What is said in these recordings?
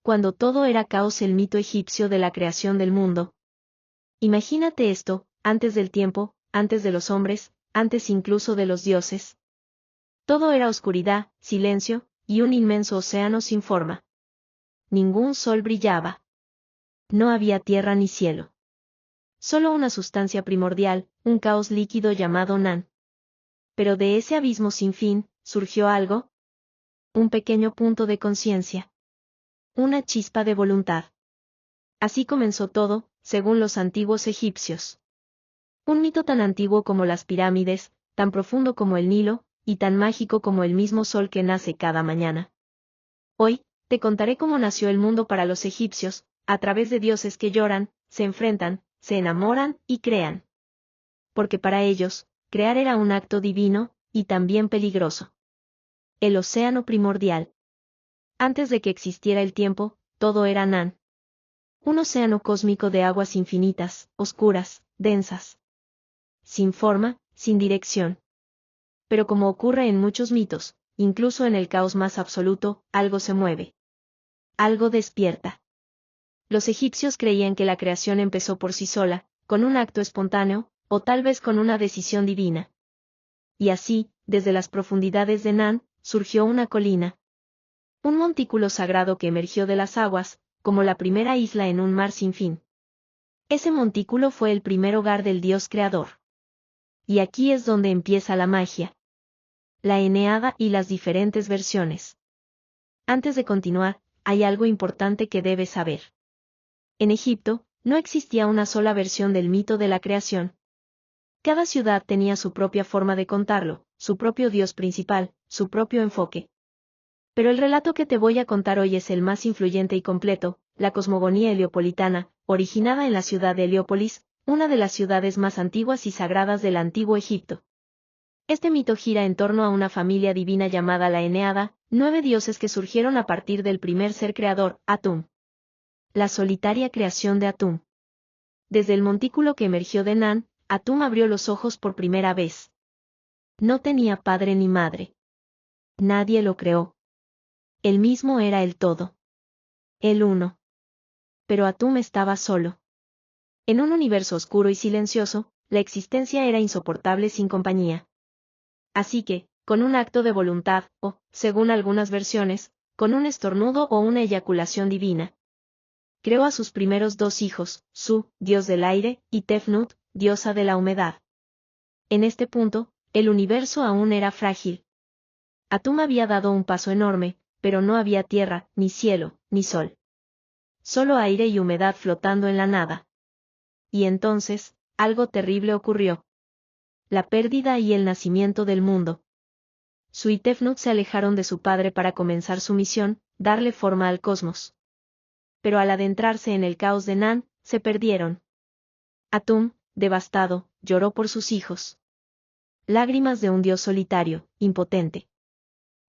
cuando todo era caos, el mito egipcio de la creación del mundo. Imagínate esto, antes del tiempo, antes de los hombres, antes incluso de los dioses. Todo era oscuridad, silencio, y un inmenso océano sin forma. Ningún sol brillaba. No había tierra ni cielo. Solo una sustancia primordial, un caos líquido llamado Nan. Pero de ese abismo sin fin, surgió algo. Un pequeño punto de conciencia. Una chispa de voluntad. Así comenzó todo, según los antiguos egipcios. Un mito tan antiguo como las pirámides, tan profundo como el Nilo, y tan mágico como el mismo sol que nace cada mañana. Hoy, te contaré cómo nació el mundo para los egipcios, a través de dioses que lloran, se enfrentan, se enamoran y crean. Porque para ellos, crear era un acto divino, y también peligroso. El océano primordial. Antes de que existiera el tiempo, todo era Nan. Un océano cósmico de aguas infinitas, oscuras, densas. Sin forma, sin dirección. Pero como ocurre en muchos mitos, incluso en el caos más absoluto, algo se mueve. Algo despierta. Los egipcios creían que la creación empezó por sí sola, con un acto espontáneo, o tal vez con una decisión divina. Y así, desde las profundidades de Nan, surgió una colina. Un montículo sagrado que emergió de las aguas, como la primera isla en un mar sin fin. Ese montículo fue el primer hogar del Dios creador. Y aquí es donde empieza la magia. La Eneada y las diferentes versiones. Antes de continuar, hay algo importante que debes saber. En Egipto, no existía una sola versión del mito de la creación. Cada ciudad tenía su propia forma de contarlo, su propio dios principal, su propio enfoque. Pero el relato que te voy a contar hoy es el más influyente y completo, la cosmogonía heliopolitana, originada en la ciudad de Heliópolis, una de las ciudades más antiguas y sagradas del antiguo Egipto. Este mito gira en torno a una familia divina llamada la Eneada, 9 dioses que surgieron a partir del primer ser creador, Atum. La solitaria creación de Atum. Desde el montículo que emergió de Nan, Atum abrió los ojos por primera vez. No tenía padre ni madre. Nadie lo creó. Él mismo era el todo. El uno. Pero Atum estaba solo. En un universo oscuro y silencioso, la existencia era insoportable sin compañía. Así que, con un acto de voluntad, o, según algunas versiones, con un estornudo o una eyaculación divina, creó a sus primeros 2 hijos, Su, dios del aire, y Tefnut, diosa de la humedad. En este punto, el universo aún era frágil. Atum había dado un paso enorme, pero no había tierra, ni cielo, ni sol. Solo aire y humedad flotando en la nada. Y entonces, algo terrible ocurrió. La pérdida y el nacimiento del mundo. Su y Tefnut se alejaron de su padre para comenzar su misión, darle forma al cosmos. Pero al adentrarse en el caos de Nan, se perdieron. Atum, devastado, lloró por sus hijos. Lágrimas de un dios solitario, impotente.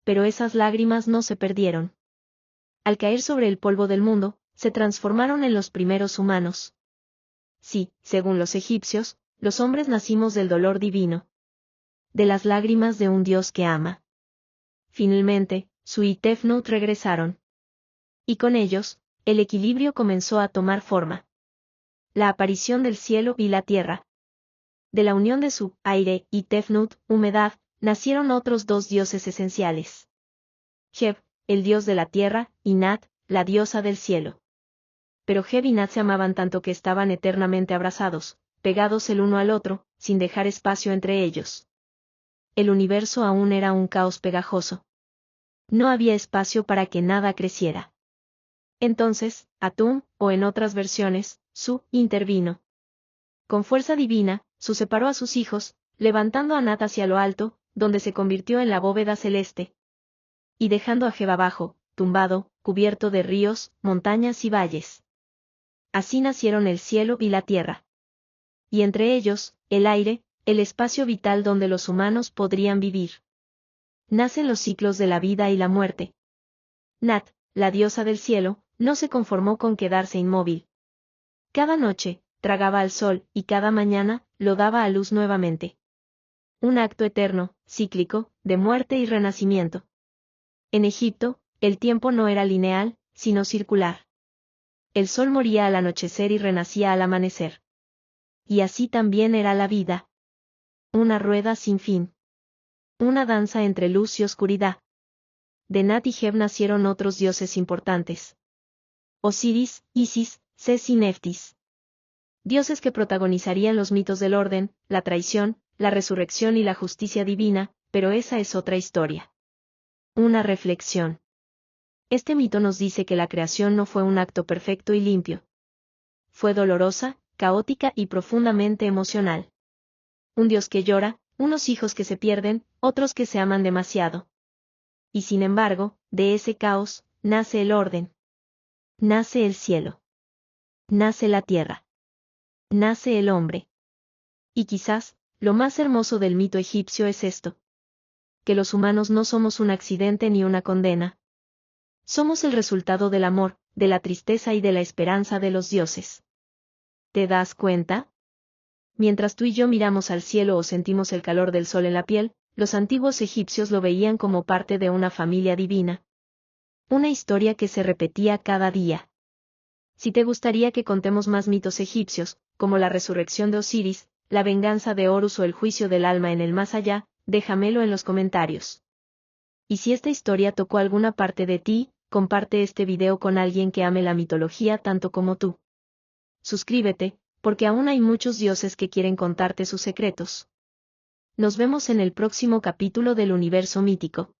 Pero esas lágrimas no se perdieron. Al caer sobre el polvo del mundo, se transformaron en los primeros humanos. Sí, según los egipcios, los hombres nacimos del dolor divino. De las lágrimas de un Dios que ama. Finalmente, Su y Tefnut regresaron. Y con ellos, el equilibrio comenzó a tomar forma. La aparición del cielo y la tierra. De la unión de Su, aire, y Tefnut, humedad, nacieron otros 2 dioses esenciales. Geb, el dios de la tierra, y Nat, la diosa del cielo. Pero Geb y Nat se amaban tanto que estaban eternamente abrazados, pegados el uno al otro, sin dejar espacio entre ellos. El universo aún era un caos pegajoso. No había espacio para que nada creciera. Entonces, Atum, o en otras versiones, Su, intervino. Con fuerza divina, Su separó a sus hijos, levantando a Nat hacia lo alto, donde se convirtió en la bóveda celeste. Y dejando a Geb abajo, tumbado, cubierto de ríos, montañas y valles. Así nacieron el cielo y la tierra. Y entre ellos, el aire, el espacio vital donde los humanos podrían vivir. Nacen los ciclos de la vida y la muerte. Nat, la diosa del cielo, no se conformó con quedarse inmóvil. Cada noche, tragaba al sol, y cada mañana, lo daba a luz nuevamente. Un acto eterno, cíclico, de muerte y renacimiento. En Egipto, el tiempo no era lineal, sino circular. El sol moría al anochecer y renacía al amanecer. Y así también era la vida. Una rueda sin fin. Una danza entre luz y oscuridad. De Nat y Heb nacieron otros dioses importantes. Osiris, Isis, Ses y Neftis. Dioses que protagonizarían los mitos del orden, la traición, la resurrección y la justicia divina, pero esa es otra historia. Una reflexión. Este mito nos dice que la creación no fue un acto perfecto y limpio. Fue dolorosa, caótica y profundamente emocional. Un Dios que llora, unos hijos que se pierden, otros que se aman demasiado. Y sin embargo, de ese caos, nace el orden. Nace el cielo. Nace la tierra. Nace el hombre. Y quizás, lo más hermoso del mito egipcio es esto. Que los humanos no somos un accidente ni una condena. Somos el resultado del amor, de la tristeza y de la esperanza de los dioses. ¿Te das cuenta? Mientras tú y yo miramos al cielo o sentimos el calor del sol en la piel, los antiguos egipcios lo veían como parte de una familia divina. Una historia que se repetía cada día. Si te gustaría que contemos más mitos egipcios, como la resurrección de Osiris, la venganza de Horus o el juicio del alma en el más allá, déjamelo en los comentarios. Y si esta historia tocó alguna parte de ti, comparte este video con alguien que ame la mitología tanto como tú. Suscríbete, porque aún hay muchos dioses que quieren contarte sus secretos. Nos vemos en el próximo capítulo del universo mítico.